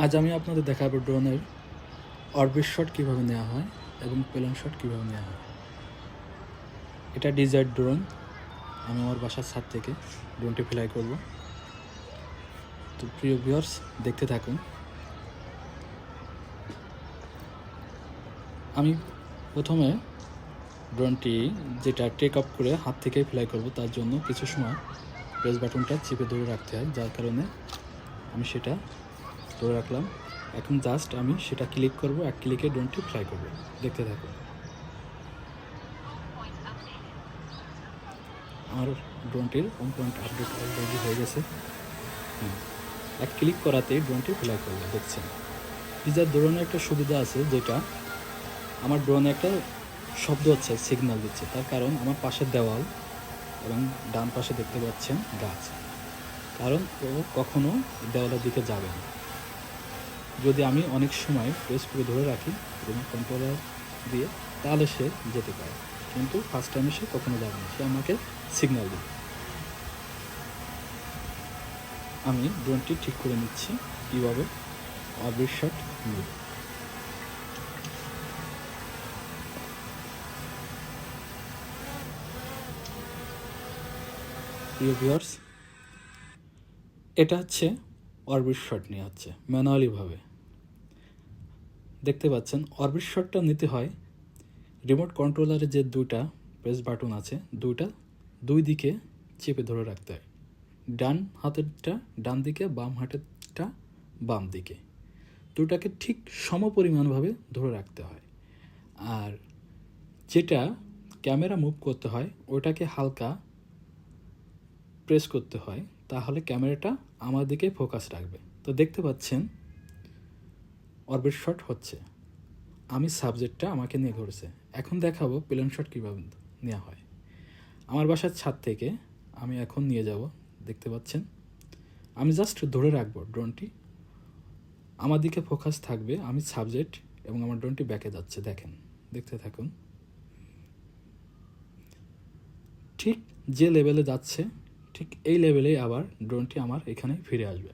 আজ আমি আপনাদের দেখাবো ড্রোনের অরবিট শট কীভাবে নেওয়া হয় এবং প্লেন শট কীভাবে নেওয়া হয়। এটা ডিজায়ার ড্রোন। আমি আমার বাসার ছাদ থেকে ড্রোনটি ফ্লাই করব। তো প্রিয় ভিউয়ার্স, দেখতে থাকুন। আমি প্রথমে ড্রোনটি যেটা টেক আপ করে হাত থেকে ফ্লাই করব, তার জন্য কিছু সময় প্রেস বাটনটা চেপে ধরে রাখতে হয়, যার কারণে আমি সেটা ধরে রাখলাম। এখন জাস্ট আমি সেটা ক্লিক করব, এক ক্লিকে ড্রোনটি ফ্লাই করব। দেখতে থাকুন। আমার ড্রোনটির হোম পয়েন্ট আপডেট অলরেডি হয়ে গেছে। এক ক্লিক করাতেই ড্রোনটি ফ্লাই করবে, দেখছেন। পিজার ড্রোনে একটা সুবিধা আছে, যেটা আমার ড্রোনে একটা শব্দ হচ্ছে, সিগন্যাল দিচ্ছে। তার কারণ আমার পাশের দেওয়াল এবং ডান পাশে দেখতে পাচ্ছেন গাছ, কারণ ও কখনো দেওয়ালের দিকে যাবে না। যদি আমি অনেক সময় প্রেস করে ধরে রাখি রিমোট কন্ট্রোলার দিয়ে, তাহলে সে যেতে পারে, কিন্তু ফার্স্ট টাইমে সে কখনো যাবে না, সে আমাকে সিগন্যাল দেবে। আমি ড্রোনটি ঠিক করে নিচ্ছি কীভাবে অরবিট শট নেব। প্রিয় ভিউয়ার্স, এটা হচ্ছে অরবিট শট নিয়ে হচ্ছে ম্যানুয়ালিভাবে। দেখতে পাচ্ছেন, অরবিট শটটা নিতে হয় রিমোট কন্ট্রোলারে যে দুইটা প্রেস বাটন আছে, দুই দিকে চেপে ধরে রাখতে হয়। ডান হাতেরটা ডান দিকে, বাম হাতেরটা বাম দিকে, দুটাকে ঠিক সমপরিমাণভাবে ধরে রাখতে হয়। আর যেটা ক্যামেরা মুভ করতে হয়, ওটাকে হালকা প্রেস করতে হয়, তাহলে ক্যামেরাটা আমার দিকে ফোকাস রাখবে। তো দেখতে পাচ্ছেন অরবিট শট হচ্ছে, আমি সাবজেক্টটা আমাকে নিয়ে ঘুরছে। এখন দেখাবো প্লেন শট কীভাবে নেওয়া হয়। আমার বাসার ছাদ থেকে আমি এখন নিয়ে যাব। দেখতে পাচ্ছেন, আমি জাস্ট ধরে রাখবো ড্রোনটি, আমার দিকে ফোকাস থাকবে, আমি সাবজেক্ট, এবং আমার ড্রোনটি ব্যাকে যাচ্ছে। দেখেন, দেখতে থাকুন। ঠিক যে লেভেলে যাচ্ছে, ঠিক এই লেভেলেই আবার ড্রোনটি আমার এখানে ফিরে আসবে।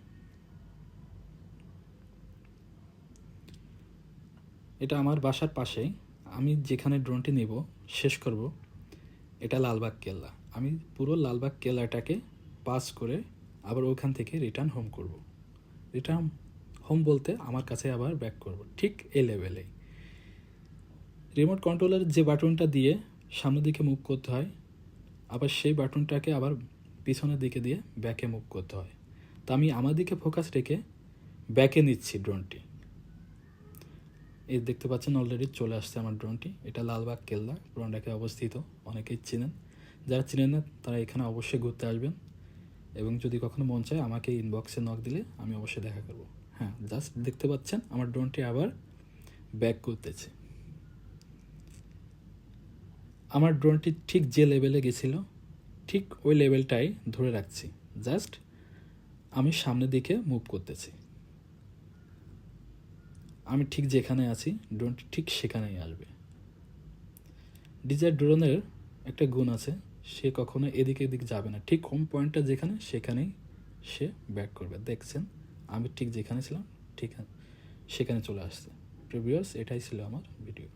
এটা আমার বাসার পাশেই। আমি যেখানে ড্রোনটি নেব, শেষ করব, এটা লালবাগ কেল্লা। আমি পুরো লালবাগ কেল্লাটাকে পাস করে আবার ওখান থেকে রিটার্ন হোম করব। রিটার্ন হোম বলতে আমার কাছে আবার ব্যাক করব, ঠিক এই লেভেলেই। রিমোট কন্ট্রোলার যে বাটনটা দিয়ে সামনের দিকে মুভ করতে হয়, আবার সেই বাটনটাকে আবার পিছনের দিকে দিয়ে ব্যাকে মুভ করতে হয়। তো আমি আমার দিকে ফোকাস রেখে ব্যাকে নিচ্ছি ড্রোনটি। এই দেখতে পাচ্ছেন অলরেডি চলে আসছে আমার ড্রোনটি। এটা লালবাগ কেল্লা পুরানঢাকায় অবস্থিত, অনেকেই চিনেন। যারা চিনেন না, তারা এখানে অবশ্যই ঘুরতে আসবেন, এবং যদি কখনো মন চায় আমাকে ইনবক্সে নক দিলে আমি অবশ্যই দেখা করব। হ্যাঁ, জাস্ট দেখতে পাচ্ছেন আমার ড্রোনটি আবার ব্যাক করতেছে। আমার ড্রোনটি ঠিক যে লেভেলে গেছিল, ঠিক ওই লেভেলটাই ধরে রাখছি। জাস্ট আমি সামনের দিকে মুভ করতেছি। আমি ঠিক যেখানে আছি, ড্রোনটি ঠিক সেখানেই আসবে। ডিজায়ার ড্রোনের একটা গুণ আছে, সে কখনো এদিকে এদিক যাবে না, ঠিক হোম পয়েন্টটা যেখানে সেখানেই সে ব্যাক করবে। দেখছেন, আমি ঠিক যেখানে ছিলাম ঠিক সেখানে চলে আসছে। প্রিভিয়াস এটাই ছিল আমার ভিডিও।